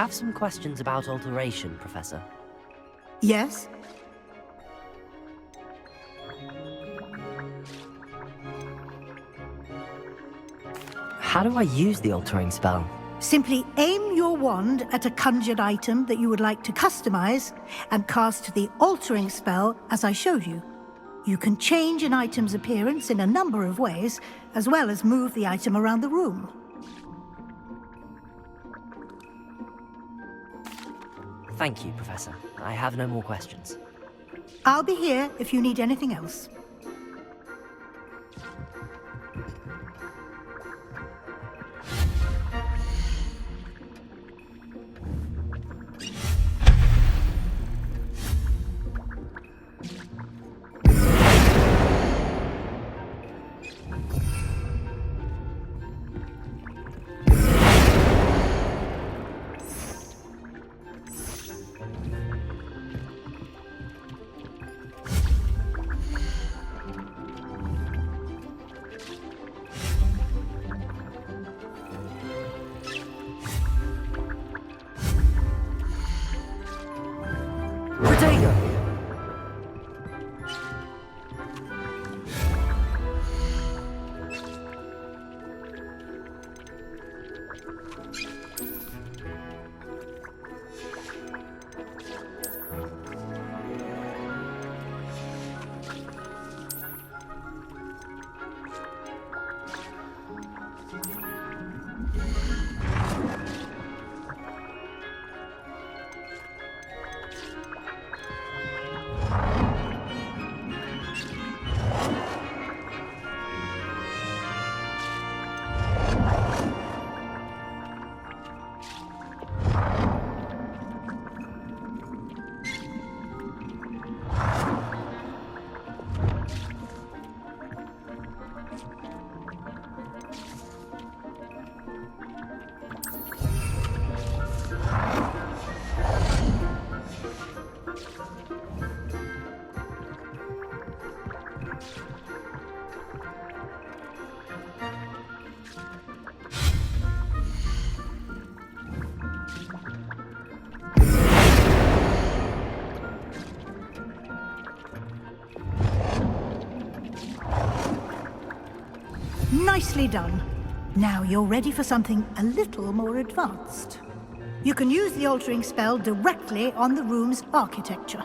have some questions about alteration, Professor. Yes? How do I use the altering spell? Simply aim your wand at a conjured item that you would like to customize and cast the altering spell as I showed you. You can change an item's appearance in a number of ways, as well as move the item around the room. Thank you, Professor. I have no more questions. I'll be here if you need anything else. Nicely done. Now you're ready for something a little more advanced. You can use the altering spell directly on the room's architecture.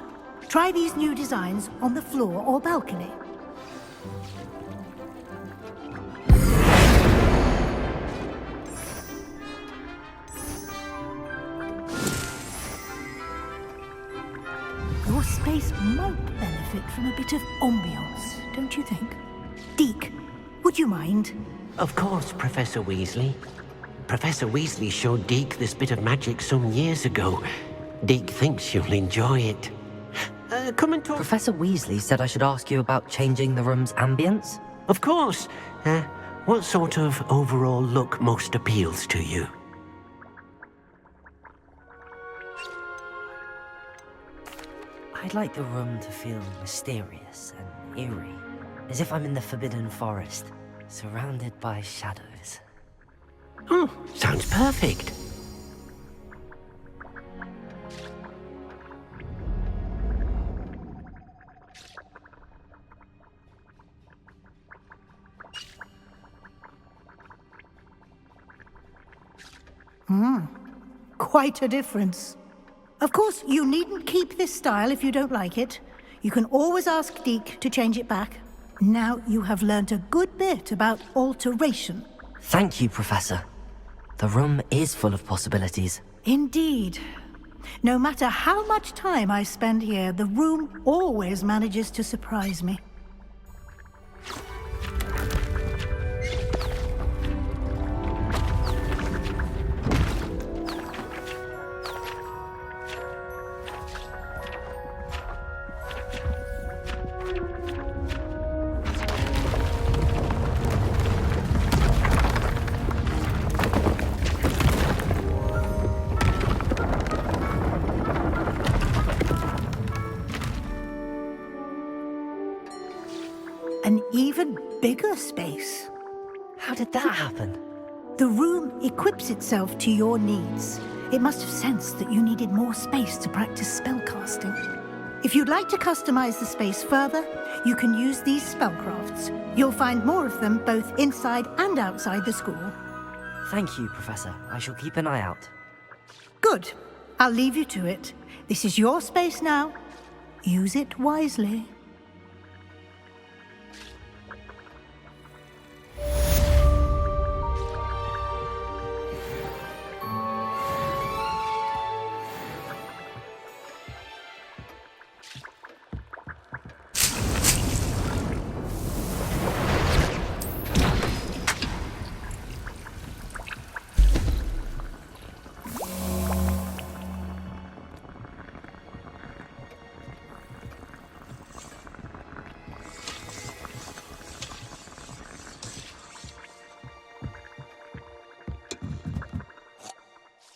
Try these new designs on the floor or balcony. Your space might benefit from a bit of ambiance, don't you think? Deke, would you mind? Of course, Professor Weasley. Professor Weasley showed Deke this bit of magic some years ago. Deke thinks you'll enjoy it. Come and talk. Professor Weasley said I should ask you about changing the room's ambience? Of course. What sort of overall look most appeals to you? I'd like the room to feel mysterious and eerie, as if I'm in the Forbidden Forest, surrounded by shadows. Oh, sounds perfect. Quite a difference. Of course, you needn't keep this style if you don't like it. You can always ask Deke to change it back. Now you have learnt a good bit about alteration. Thank you, Professor. The room is full of possibilities. Indeed. No matter how much time I spend here, the room always manages to surprise me. An even bigger space. How did that happen? The room equips itself to your needs. It must have sensed that you needed more space to practice spellcasting. If you'd like to customize the space further, you can use these spellcrafts. You'll find more of them both inside and outside the school. Thank you, Professor. I shall keep an eye out. Good. I'll leave you to it. This is your space now. Use it wisely.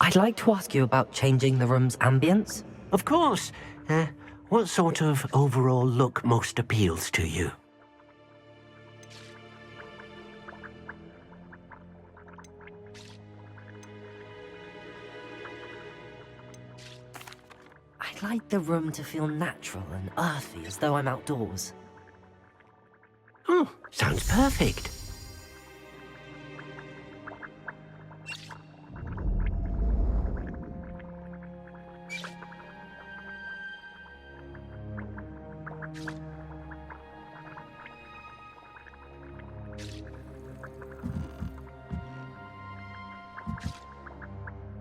I'd like to ask you about changing the room's ambience. Of course. What sort of overall look most appeals to you? I'd like the room to feel natural and earthy, as though I'm outdoors. Oh, sounds perfect.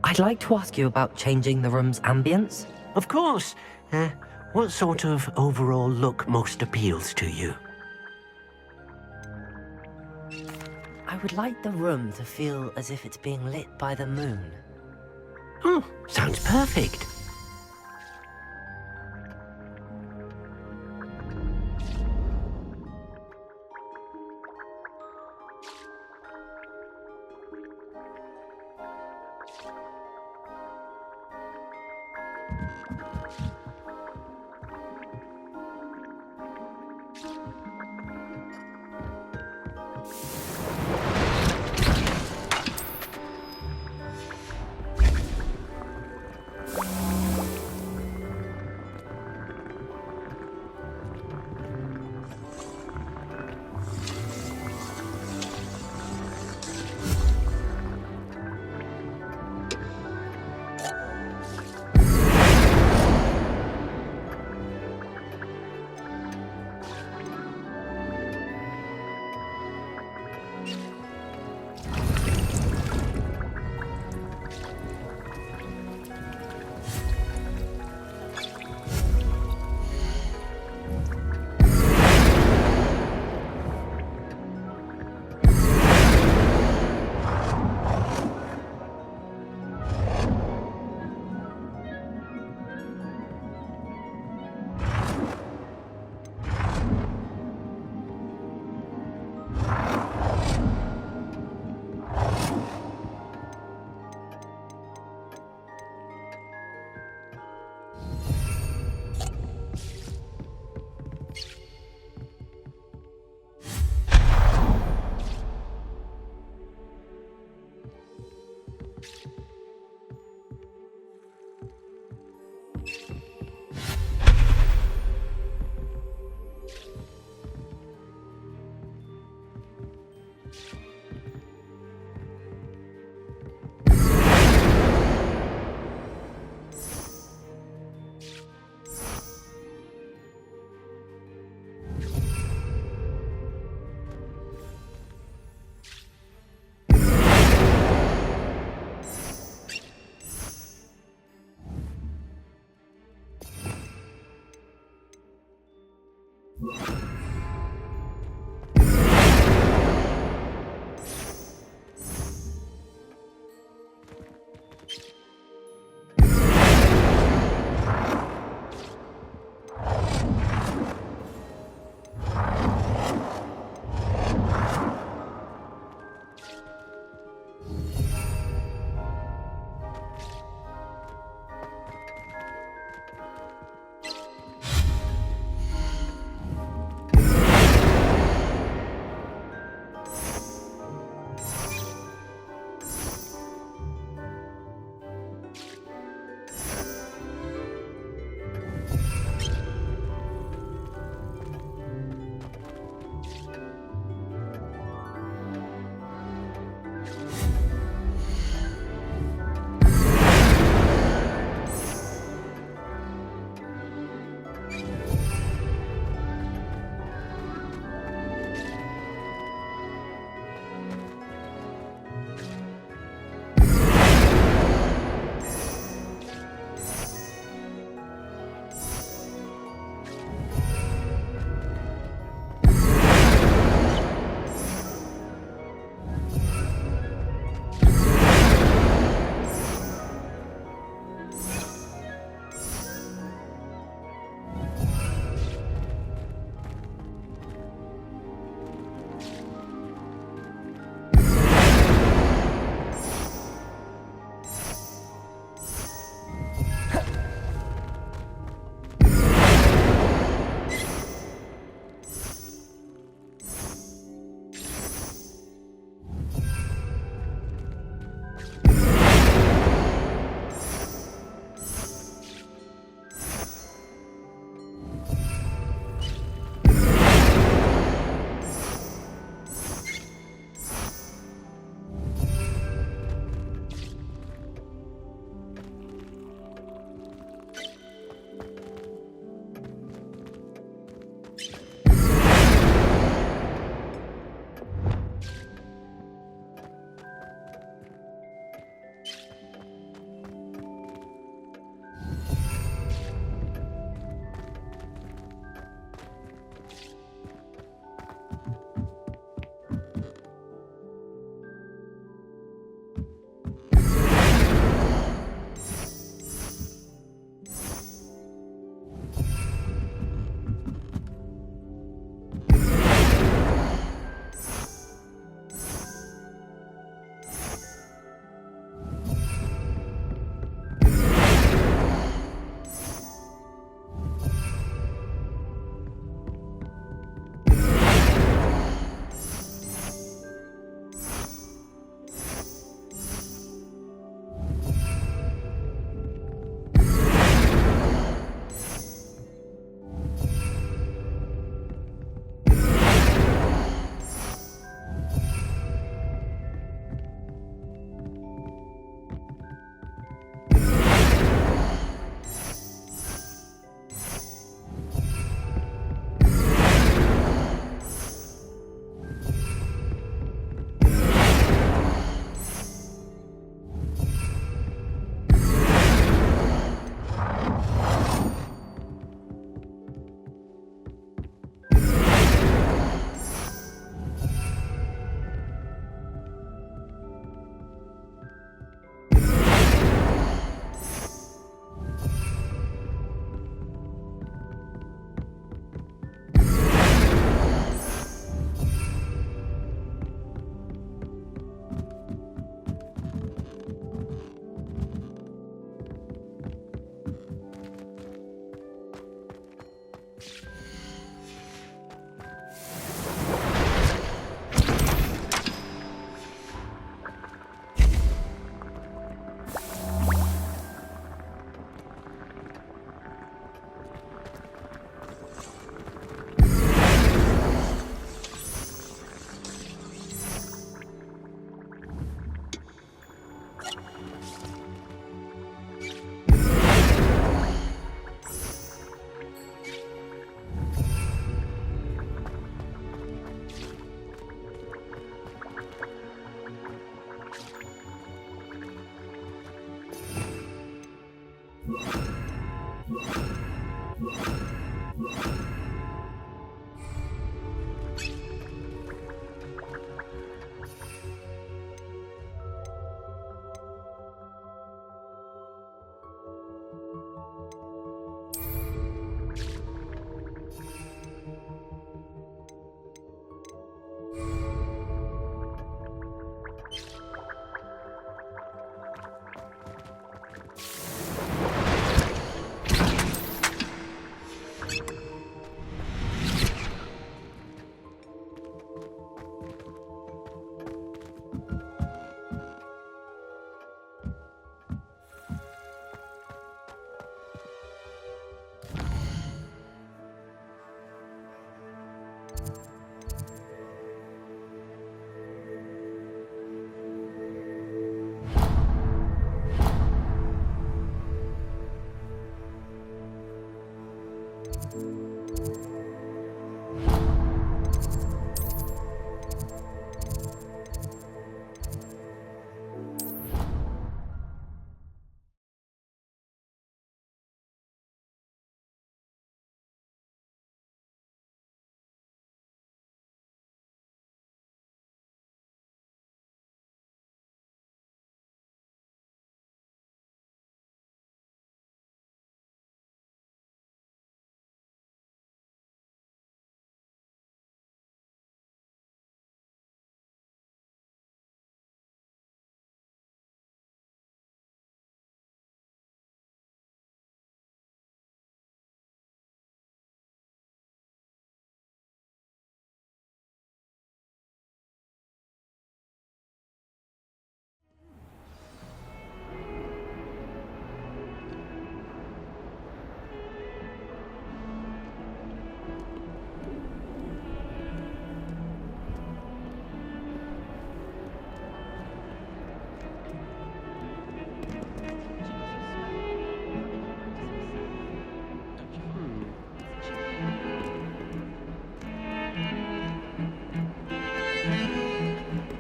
I'd like to ask you about changing the room's ambience. Of course. What sort of overall look most appeals to you? I would like the room to feel as if it's being lit by the moon. Oh, sounds perfect.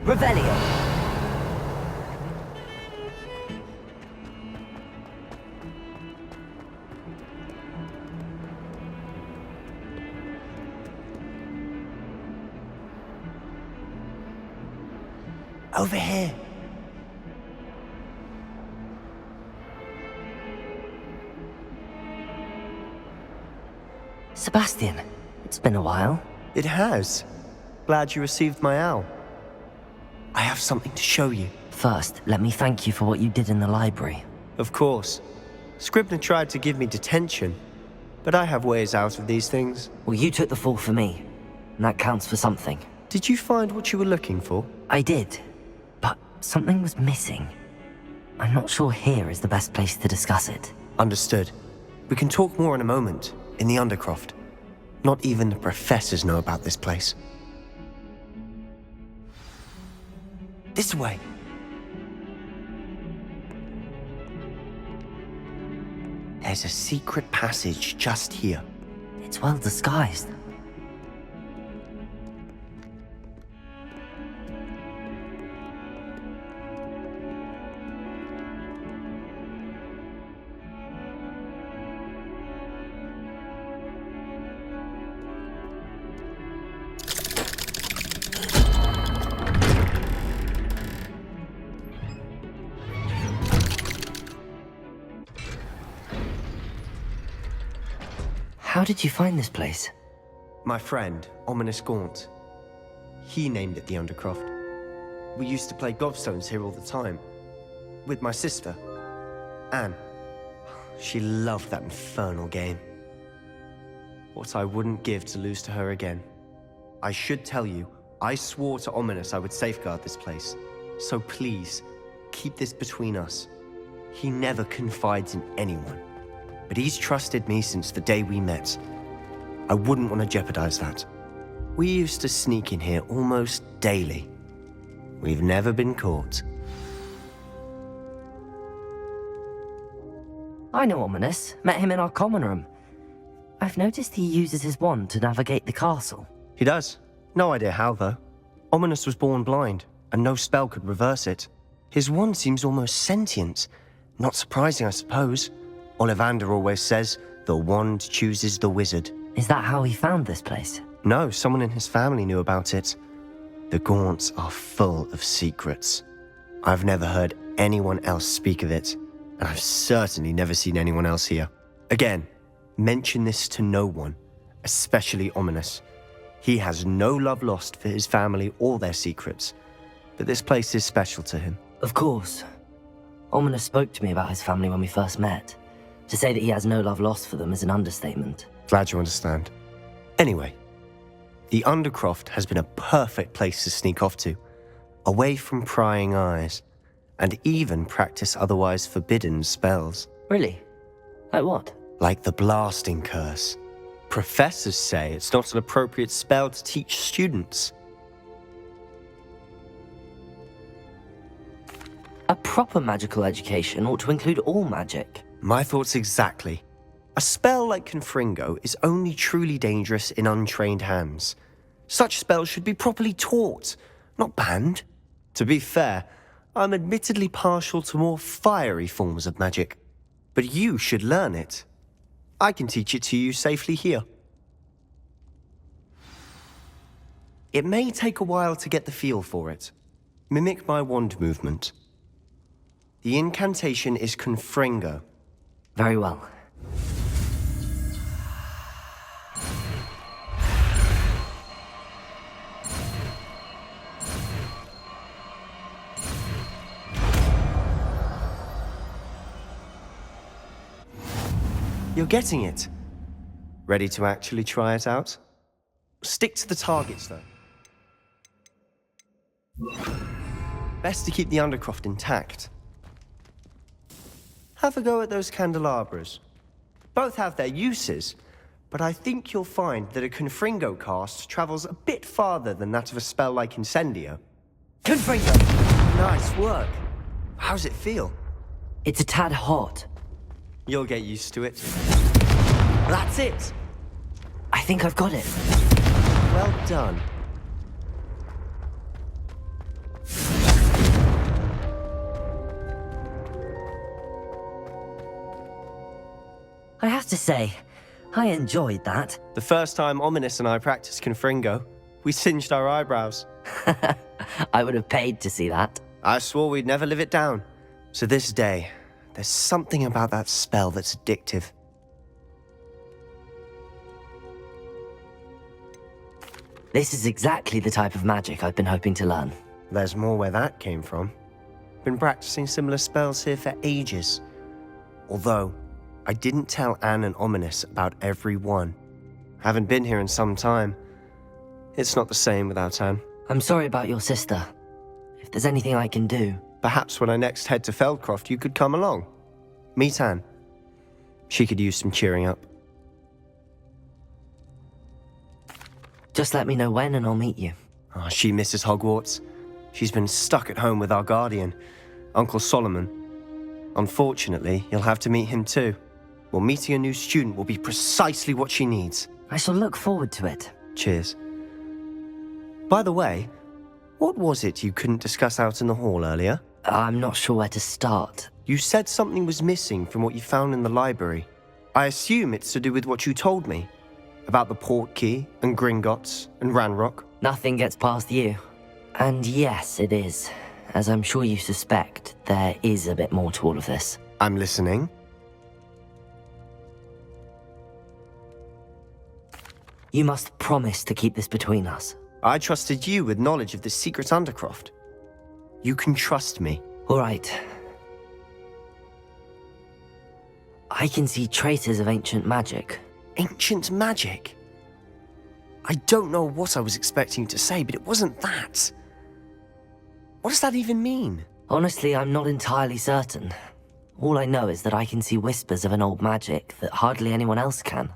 Revelio. Over here. Sebastian, it's been a while. It has. Glad you received my owl. I have something to show you. First, let me thank you for what you did in the library. Of course. Scribner tried to give me detention, but I have ways out of these things. Well, you took the fall for me, and that counts for something. Did you find what you were looking for? I did, but something was missing. I'm not sure here is the best place to discuss it. Understood. We can talk more in a moment, in the Undercroft. Not even the professors know about this place. This way. There's a secret passage just here. It's well disguised. How did you find this place? My friend, Ominous Gaunt. He named it the Undercroft. We used to play gobstones here all the time. With my sister, Anne. She loved that infernal game. What I wouldn't give to lose to her again. I should tell you, I swore to Ominous I would safeguard this place. So please, keep this between us. He never confides in anyone. But he's trusted me since the day we met. I wouldn't want to jeopardize that. We used to sneak in here almost daily. We've never been caught. I know Ominous. Met him in our common room. I've noticed he uses his wand to navigate the castle. He does. No idea how, though. Ominous was born blind, and no spell could reverse it. His wand seems almost sentient. Not surprising, I suppose. Ollivander always says, the wand chooses the wizard. Is that how he found this place? No, someone in his family knew about it. The Gaunts are full of secrets. I've never heard anyone else speak of it, and I've certainly never seen anyone else here. Again, mention this to no one, especially Ominous. He has no love lost for his family or their secrets, but this place is special to him. Of course. Ominous spoke to me about his family when we first met. To say that he has no love lost for them is an understatement. Glad you understand. Anyway, the Undercroft has been a perfect place to sneak off to, away from prying eyes, and even practice otherwise forbidden spells. Really? Like what? Like the blasting curse. Professors say it's not an appropriate spell to teach students. A proper magical education ought to include all magic. My thoughts exactly. A spell like Confringo is only truly dangerous in untrained hands. Such spells should be properly taught, not banned. To be fair, I'm admittedly partial to more fiery forms of magic. But you should learn it. I can teach it to you safely here. It may take a while to get the feel for it. Mimic my wand movement. The incantation is Confringo. Very well. You're getting it. Ready to actually try it out? Stick to the targets, though. Best to keep the Undercroft intact. Have a go at those candelabras. Both have their uses, but I think you'll find that a Confringo cast travels a bit farther than that of a spell like Incendio. Confringo! Nice work. How's it feel? It's a tad hot. You'll get used to it. That's it! I think I've got it. Well done. to say, I enjoyed that. The first time Ominous and I practiced Confringo, we singed our eyebrows. I would have paid to see that. I swore we'd never live it down. So this day, there's something about that spell that's addictive. This is exactly the type of magic I've been hoping to learn. There's more where that came from. Been practicing similar spells here for ages. Although, I didn't tell Anne and Ominous about every one. Haven't been here in some time. It's not the same without Anne. I'm sorry about your sister. If there's anything I can do... Perhaps when I next head to Feldcroft, you could come along. Meet Anne. She could use some cheering up. Just let me know when and I'll meet you. Oh, she misses Hogwarts. She's been stuck at home with our guardian, Uncle Solomon. Unfortunately, you'll have to meet him too. Well, meeting a new student will be precisely what she needs. I shall look forward to it. Cheers. By the way, what was it you couldn't discuss out in the hall earlier? I'm not sure where to start. You said something was missing from what you found in the library. I assume it's to do with what you told me. About the Portkey, and Gringotts, and Ranrock. Nothing gets past you. And yes, it is. As I'm sure you suspect, there is a bit more to all of this. I'm listening. You must promise to keep this between us. I trusted you with knowledge of the secret Undercroft. You can trust me. All right. I can see traces of ancient magic. Ancient magic? I don't know what I was expecting you to say, but it wasn't that. What does that even mean? Honestly, I'm not entirely certain. All I know is that I can see whispers of an old magic that hardly anyone else can.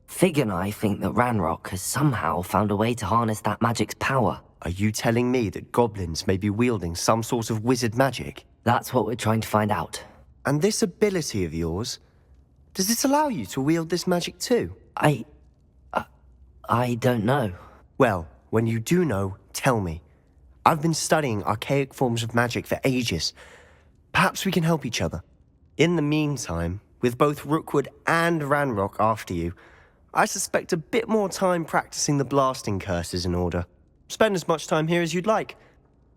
Fig and I think that Ranrock has somehow found a way to harness that magic's power. Are you telling me that goblins may be wielding some sort of wizard magic? That's what we're trying to find out. And this ability of yours, does it allow you to wield this magic too? I don't know. Well, when you do know, tell me. I've been studying archaic forms of magic for ages. Perhaps we can help each other. In the meantime, with both Rookwood and Ranrock after you, I suspect a bit more time practicing the blasting curse is in order. Spend as much time here as you'd like.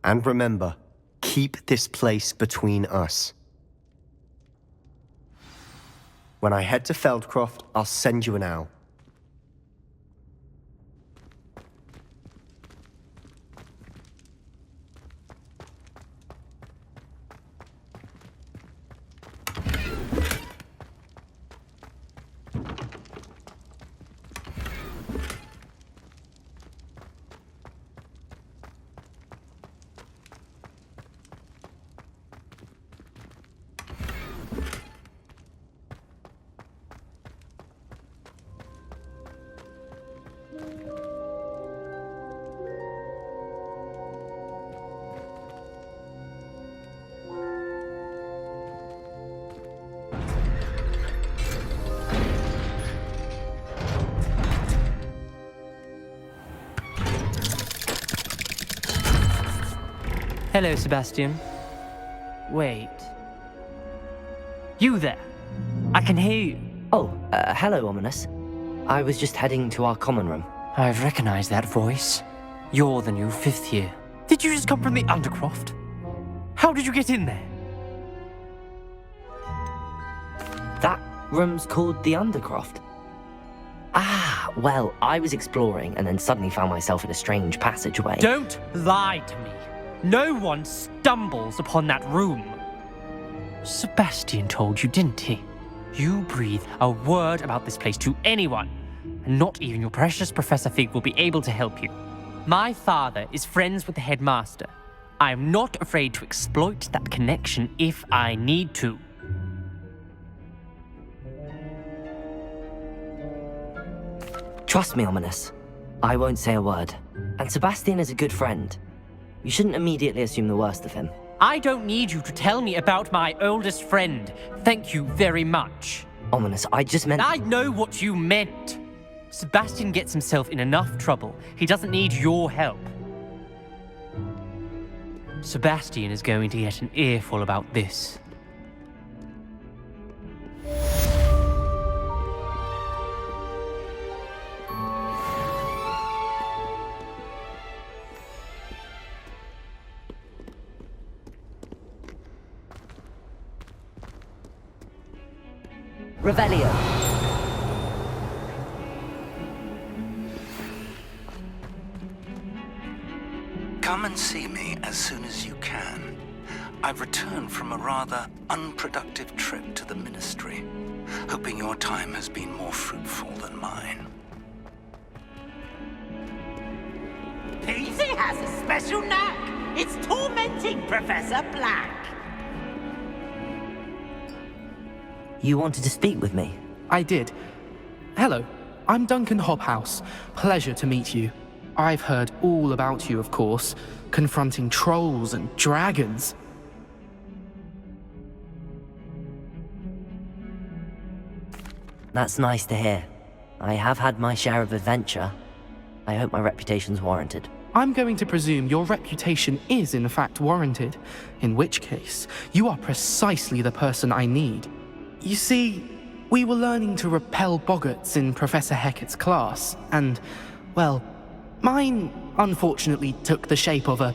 And remember, keep this place between us. When I head to Feldcroft, I'll send you an owl. Hello, Sebastian. Wait. You there? I can hear you. Oh, hello, Ominous. I was just heading to our common room. I've recognized that voice. You're the new 5th year. Did you just come from the Undercroft? How did you get in there? That room's called the Undercroft. Ah, well, I was exploring and then suddenly found myself in a strange passageway. Don't lie to me. No one stumbles upon that room. Sebastian told you, didn't he? You breathe a word about this place to anyone, and not even your precious Professor Fig will be able to help you. My father is friends with the headmaster. I am not afraid to exploit that connection if I need to. Trust me, Ominous. I won't say a word. And Sebastian is a good friend. You shouldn't immediately assume the worst of him. I don't need you to tell me about my oldest friend. Thank you very much. Ominous, I just meant... I know what you meant. Sebastian gets himself in enough trouble. He doesn't need your help. Sebastian is going to get an earful about this. Revelio. Come and see me as soon as you can. I've returned from a rather unproductive trip to the Ministry, hoping your time has been more fruitful than mine. Peasy has a special knack. It's tormenting Professor Black. You wanted to speak with me? I did. Hello, I'm Duncan Hobhouse. Pleasure to meet you. I've heard all about you, of course, confronting trolls and dragons. That's nice to hear. I have had my share of adventure. I hope my reputation's warranted. I'm going to presume your reputation is in fact warranted, in which case, you are precisely the person I need. You see, we were learning to repel boggarts in Professor Hecat's class, and, well, mine unfortunately took the shape of a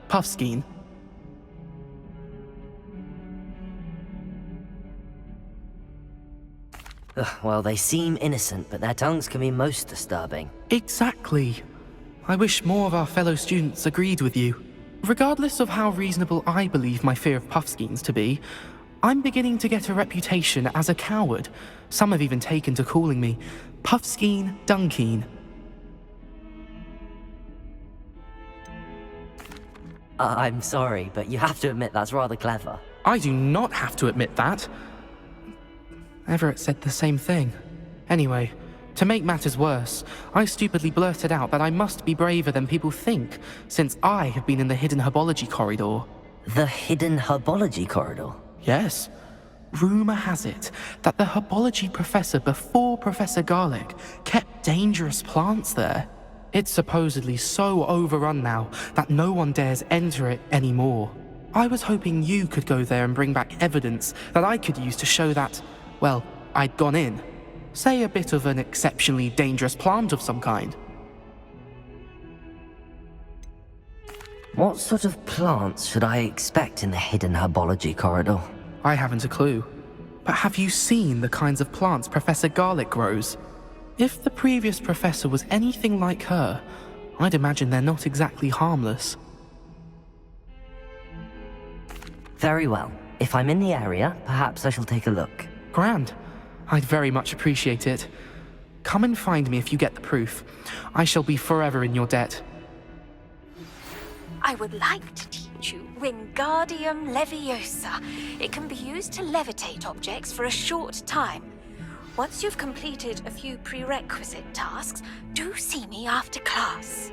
puffskein. Well, they seem innocent, but their tongues can be most disturbing. Exactly. I wish more of our fellow students agreed with you. Regardless of how reasonable I believe my fear of puffskeins to be, I'm beginning to get a reputation as a coward. Some have even taken to calling me Puffskeen Dunkeen. I'm sorry, but you have to admit that's rather clever. I do not have to admit that. Everett said the same thing. Anyway, to make matters worse, I stupidly blurted out that I must be braver than people think, since I have been in the hidden herbology corridor. The hidden herbology corridor? Yes. Rumor has it that the herbology professor before Professor Garlic kept dangerous plants there. It's supposedly so overrun now that no one dares enter it anymore. I was hoping you could go there and bring back evidence that I could use to show that, well, I'd gone in. Say a bit of an exceptionally dangerous plant of some kind. What sort of plants should I expect in the hidden herbology corridor? I haven't a clue. But have you seen the kinds of plants Professor Garlic grows? If the previous professor was anything like her, I'd imagine they're not exactly harmless. Very well. If I'm in the area, perhaps I shall take a look. Grand. I'd very much appreciate it. Come and find me if you get the proof. I shall be forever in your debt. I would like to teach you Wingardium Leviosa. It can be used to levitate objects for a short time. Once you've completed a few prerequisite tasks, do see me after class.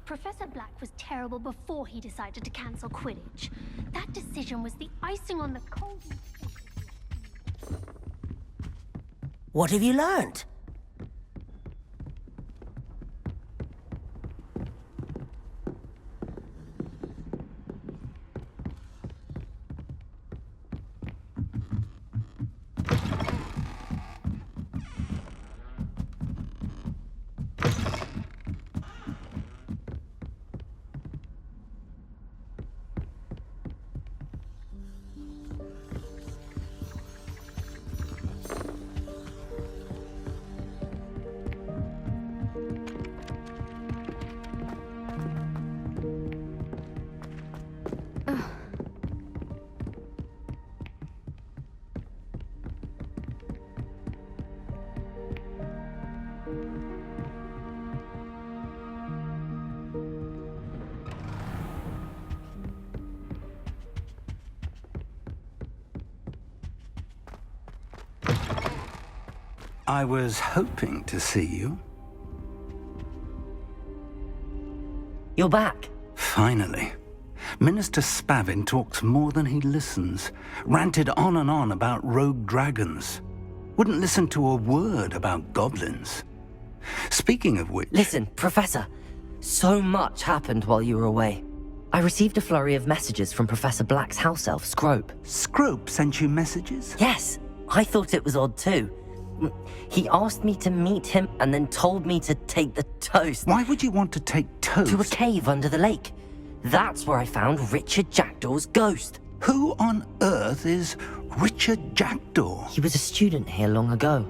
Professor Black was terrible before he decided to cancel Quidditch. That decision was the icing on the cold. What have you learned? I was hoping to see you. You're back. Finally. Minister Spavin talks more than he listens. Ranted on and on about rogue dragons. Wouldn't listen to a word about goblins. Speaking of which... Listen, Professor. So much happened while you were away. I received a flurry of messages from Professor Black's house elf, Scrope. Scrope sent you messages? Yes, I thought it was odd too. He asked me to meet him and then told me to take the toast. Why would you want to take toast? To a cave under the lake. That's where I found Richard Jackdaw's ghost. Who on earth is Richard Jackdaw? He was a student here long ago.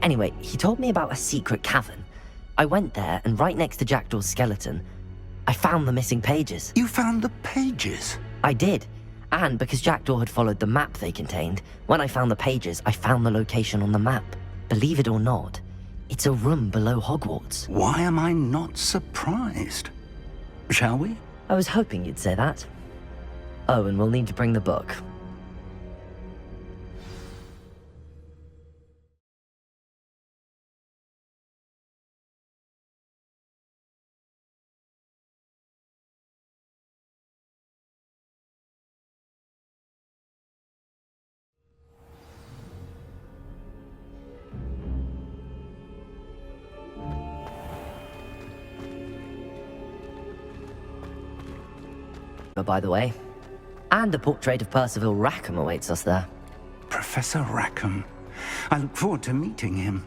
Anyway, he told me about a secret cavern. I went there, and right next to Jackdaw's skeleton, I found the missing pages. You found the pages? I did. And because Jackdaw had followed the map they contained, when I found the pages, I found the location on the map. Believe it or not, it's a room below Hogwarts. Why am I not surprised? Shall we? I was hoping you'd say that. Oh, and we'll need to bring the book. By the way, and a portrait of Percival Rackham awaits us there. Professor Rackham. I look forward to meeting him.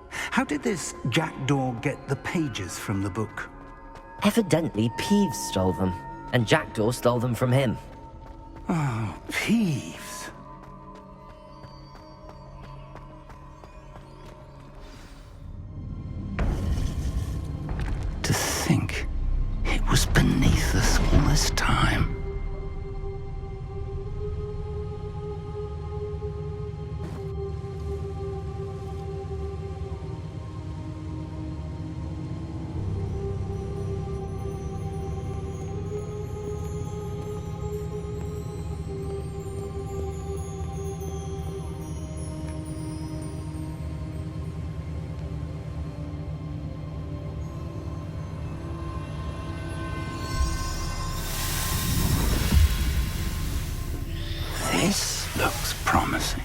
How did this Jackdaw get the pages from the book? Evidently, Peeves stole them, and Jackdaw stole them from him. Oh, Peeves. To think it was beneath us all this time. This looks promising.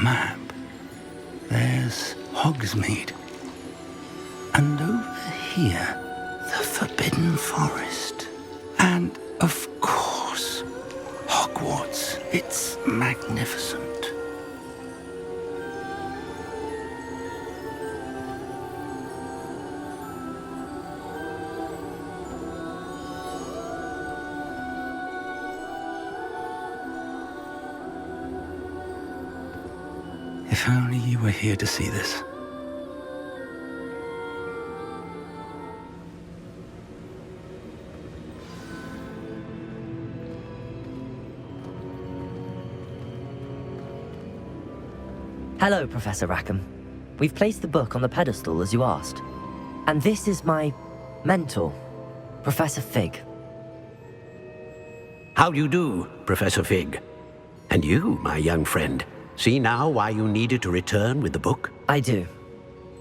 Map. There's Hogsmeade. And over here, the Forbidden Forest. And, of course, Hogwarts. It's magnificent. If only you were here to see this. Hello, Professor Rackham. We've placed the book on the pedestal as you asked. And this is my mentor, Professor Fig. How do you do, Professor Fig? And you, my young friend, see now why you needed to return with the book? I do.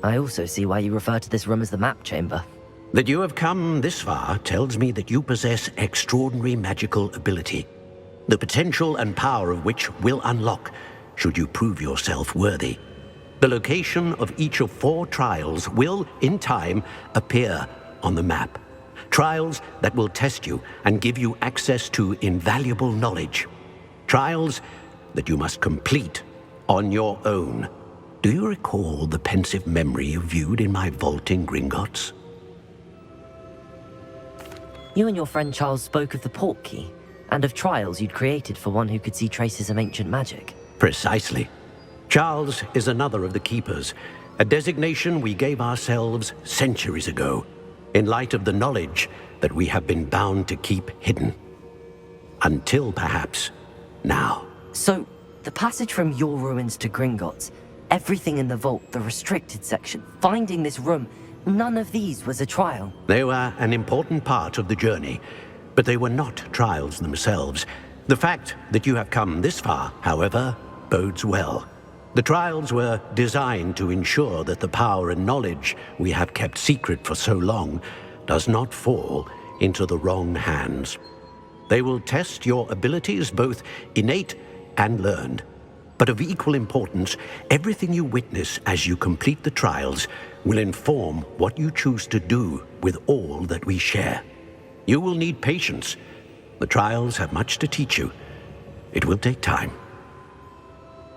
I also see why you refer to this room as the map chamber. That you have come this far tells me that you possess extraordinary magical ability, the potential and power of which will unlock should you prove yourself worthy. The location of each of 4 trials will, in time, appear on the map. Trials that will test you and give you access to invaluable knowledge. Trials that you must complete on your own. Do you recall the pensive memory you viewed in my vault in Gringotts? You and your friend Charles spoke of the portkey, and of trials you'd created for one who could see traces of ancient magic. Precisely. Charles is another of the keepers, a designation we gave ourselves centuries ago, in light of the knowledge that we have been bound to keep hidden. Until perhaps now. So, the passage from your ruins to Gringotts, everything in the vault, the restricted section, finding this room, none of these was a trial. They were an important part of the journey, but they were not trials themselves. The fact that you have come this far, however, bodes well. The trials were designed to ensure that the power and knowledge we have kept secret for so long does not fall into the wrong hands. They will test your abilities, both innate and learned. But of equal importance, everything you witness as you complete the trials will inform what you choose to do with all that we share. You will need patience. The trials have much to teach you. It will take time.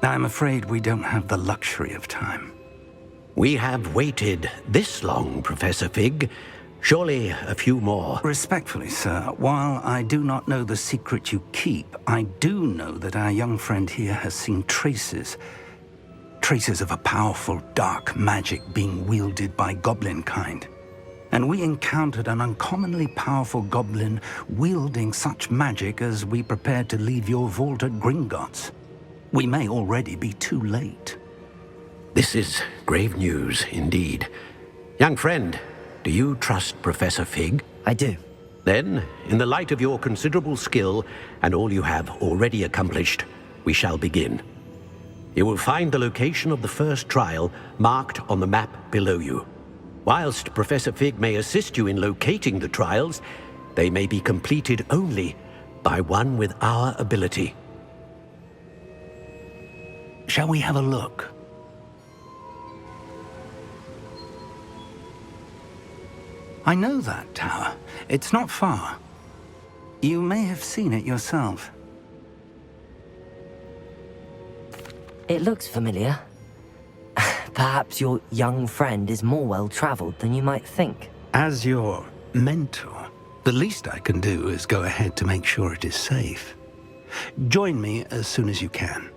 I'm afraid we don't have the luxury of time. We have waited this long, Professor Fig. Surely a few more. Respectfully, sir, while I do not know the secret you keep, I do know that our young friend here has seen traces of a powerful dark magic being wielded by goblin kind. And we encountered an uncommonly powerful goblin wielding such magic as we prepared to leave your vault at Gringotts. We may already be too late. This is grave news indeed. Young friend, do you trust Professor Fig? I do. Then, in the light of your considerable skill and all you have already accomplished, we shall begin. You will find the location of the first trial marked on the map below you. Whilst Professor Fig may assist you in locating the trials, they may be completed only by one with our ability. Shall we have a look? I know that tower. It's not far. You may have seen it yourself. It looks familiar. Perhaps your young friend is more well-traveled than you might think. As your mentor, the least I can do is go ahead to make sure it is safe. Join me as soon as you can.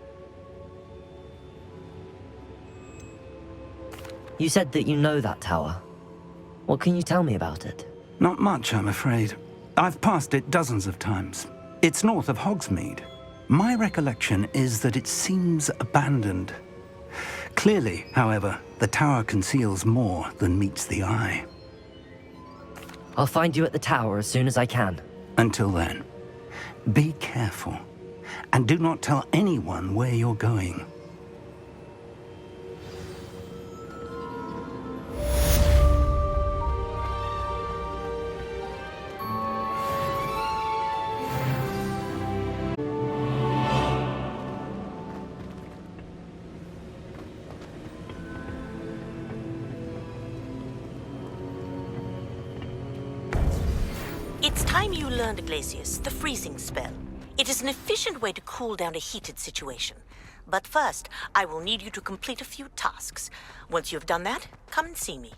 You said that you know that tower. What can you tell me about it? Not much, I'm afraid. I've passed it dozens of times. It's north of Hogsmeade. My recollection is that it seems abandoned. Clearly, however, the tower conceals more than meets the eye. I'll find you at the tower as soon as I can. Until then, be careful, and do not tell anyone where you're going. It's time you learned, Glacius, the freezing spell. It is an efficient way to cool down a heated situation. But first, I will need you to complete a few tasks. Once you have done that, come and see me.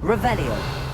Revelio.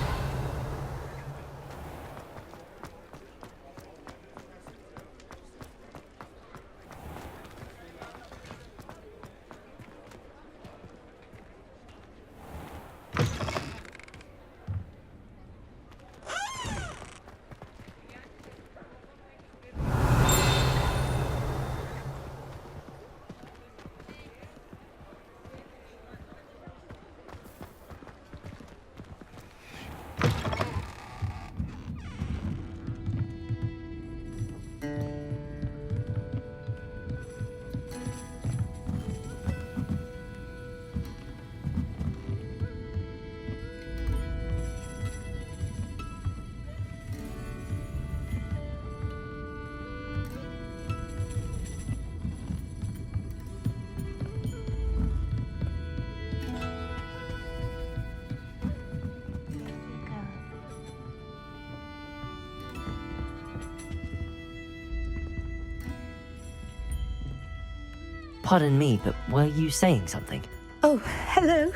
Pardon me, but were you saying something? Oh, hello.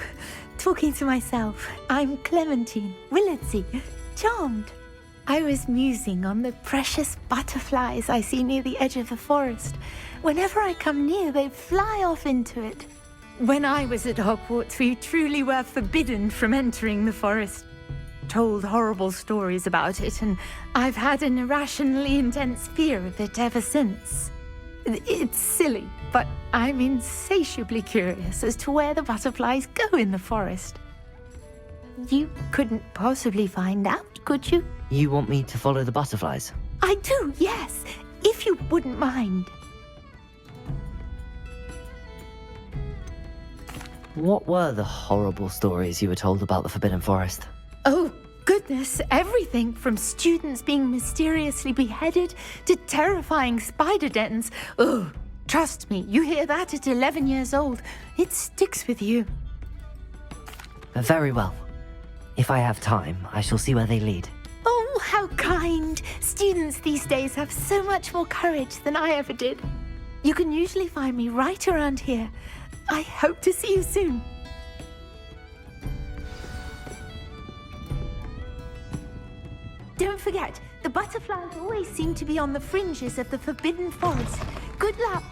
Talking to myself. I'm Clementine Willardsey. Charmed. I was musing on the precious butterflies I see near the edge of the forest. Whenever I come near, they fly off into it. When I was at Hogwarts, we truly were forbidden from entering the forest. Told horrible stories about it, and I've had an irrationally intense fear of it ever since. It's silly, but I'm insatiably curious as to where the butterflies go in the forest. You couldn't possibly find out, could you? You want me to follow the butterflies? I do, yes. If you wouldn't mind. What were the horrible stories you were told about the Forbidden Forest? Oh, goodness, everything from students being mysteriously beheaded to terrifying spider dens. Oh, trust me, you hear that at 11 years old. It sticks with you. Very well. If I have time, I shall see where they lead. Oh, how kind. Students these days have so much more courage than I ever did. You can usually find me right around here. I hope to see you soon. Don't forget, the butterflies always seem to be on the fringes of the Forbidden Forest. Good luck.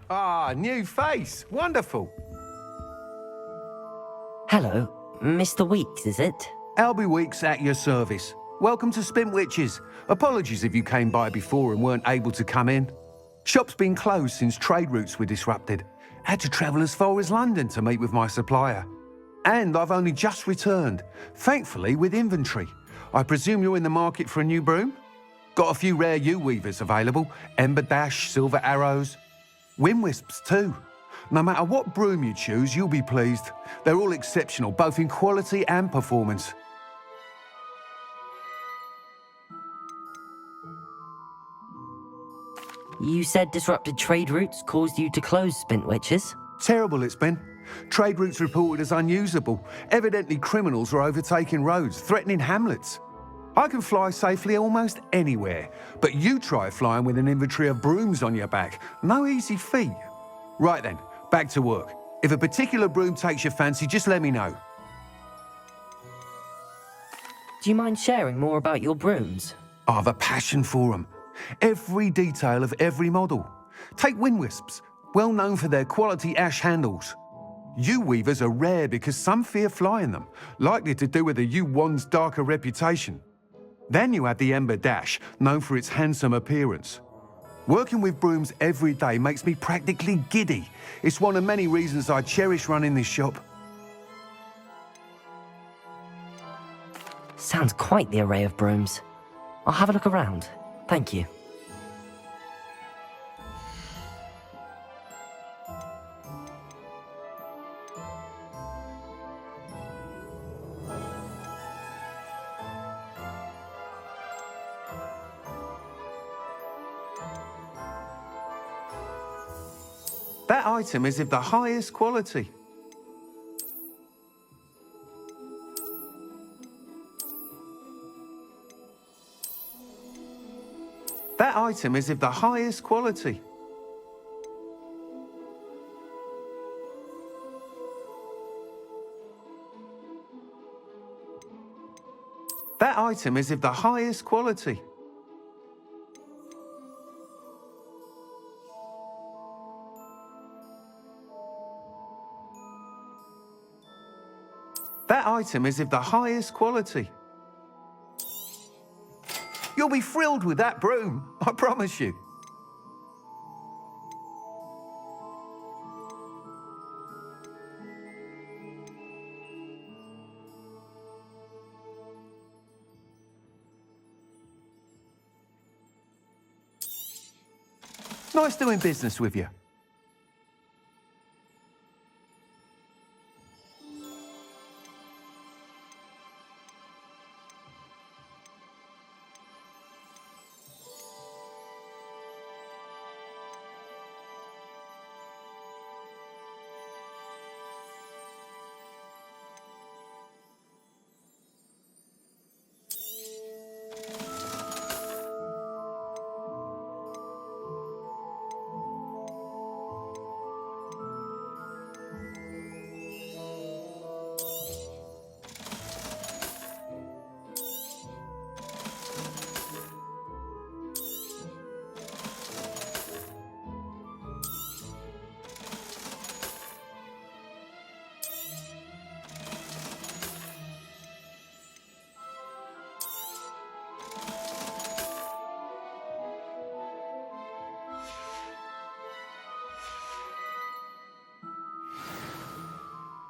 Ah, new face. Wonderful. Hello, Mr. Weeks, is it? Albie Weeks at your service. Welcome to Spintwitches. Apologies if you came by before and weren't able to come in. Shop's been closed since trade routes were disrupted. Had to travel as far as London to meet with my supplier. And I've only just returned, thankfully with inventory. I presume you're in the market for a new broom? Got a few rare U-weavers available. Ember Dash, Silver Arrows. Wind Wisps too. No matter what broom you choose, you'll be pleased. They're all exceptional, both in quality and performance. You said disrupted trade routes caused you to close Spintwitches? Terrible it's been. Trade routes reported as unusable. Evidently criminals are overtaking roads, threatening hamlets. I can fly safely almost anywhere, but you try flying with an inventory of brooms on your back. No easy feat. Right then, back to work. If a particular broom takes your fancy, just let me know. Do you mind sharing more about your brooms? I have a passion for them. Every detail of every model. Take Wind Wisps, well known for their quality ash handles. U-weavers are rare because some fear flying them, likely to do with the U-wand's darker reputation. Then you have the Ember Dash, known for its handsome appearance. Working with brooms every day makes me practically giddy. It's one of many reasons I cherish running this shop. Sounds quite the array of brooms. I'll have a look around. Thank you. That item is of the highest quality. That item is of the highest quality. That item is of the highest quality. That item is of the highest quality. You'll be thrilled with that broom, I promise you. Nice doing business with you.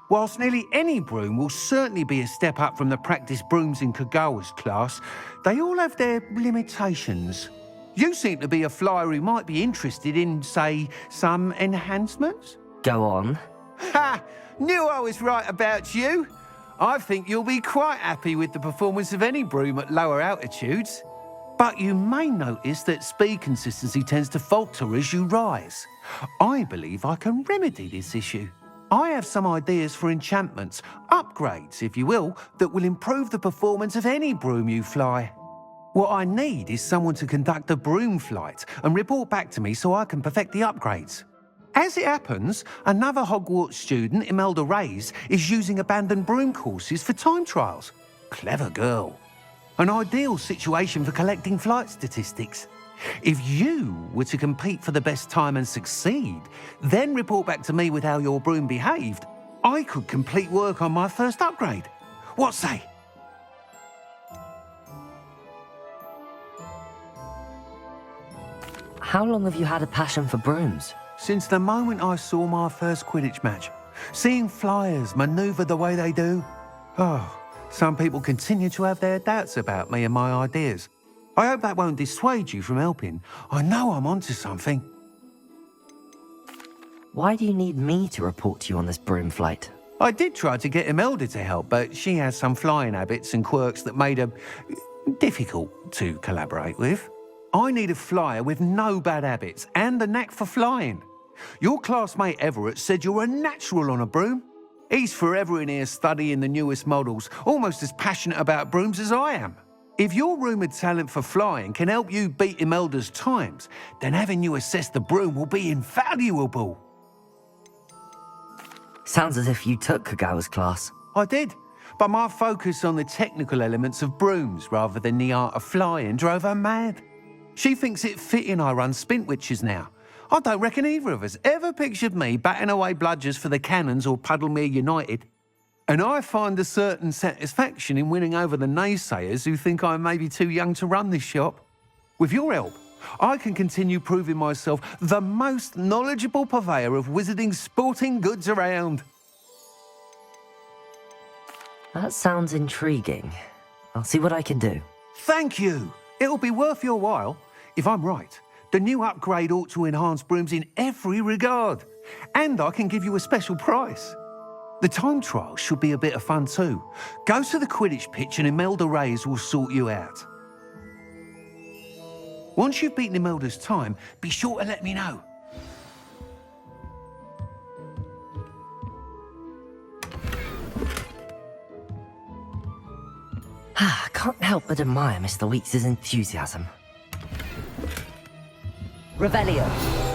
Whilst nearly any broom will certainly be a step up from the practice brooms in Kagawa's class, they all have their limitations. You seem to be a flyer who might be interested in, say, some enhancements? Go on. Ha! Knew I was right about you. I think you'll be quite happy with the performance of any broom at lower altitudes. But you may notice that speed consistency tends to falter as you rise. I believe I can remedy this issue. I have some ideas for enchantments, upgrades, if you will, that will improve the performance of any broom you fly. What I need is someone to conduct a broom flight and report back to me so I can perfect the upgrades. As it happens, another Hogwarts student, Imelda Reyes, is using abandoned broom courses for time trials. Clever girl. An ideal situation for collecting flight statistics. If you were to compete for the best time and succeed, then report back to me with how your broom behaved, I could complete work on my first upgrade. What say? How long have you had a passion for brooms? Since the moment I saw my first Quidditch match. Seeing flyers manoeuvre the way they do. Oh, some people continue to have their doubts about me and my ideas. I hope that won't dissuade you from helping. I know I'm onto something. Why do you need me to report to you on this broom flight? I did try to get Imelda to help, but she has some flying habits and quirks that made her difficult to collaborate with. I need a flyer with no bad habits and a knack for flying. Your classmate Everett said you're a natural on a broom. He's forever in here studying the newest models, almost as passionate about brooms as I am. If your rumoured talent for flying can help you beat Imelda's times, then having you assess the broom will be invaluable. Sounds as if you took Kagawa's class. I did, but my focus on the technical elements of brooms rather than the art of flying drove her mad. She thinks it fitting I run Spintwitches now. I don't reckon either of us ever pictured me batting away bludgers for the Cannons or Puddlemere United. And I find a certain satisfaction in winning over the naysayers who think I may be too young to run this shop. With your help, I can continue proving myself the most knowledgeable purveyor of wizarding sporting goods around. That sounds intriguing. I'll see what I can do. Thank you. It'll be worth your while. If I'm right, the new upgrade ought to enhance brooms in every regard. And I can give you a special price. The time trial should be a bit of fun too. Go to the Quidditch pitch and Imelda Reyes will sort you out. Once you've beaten Imelda's time, be sure to let me know. I can't help but admire Mr. Weeks' enthusiasm. Revelio.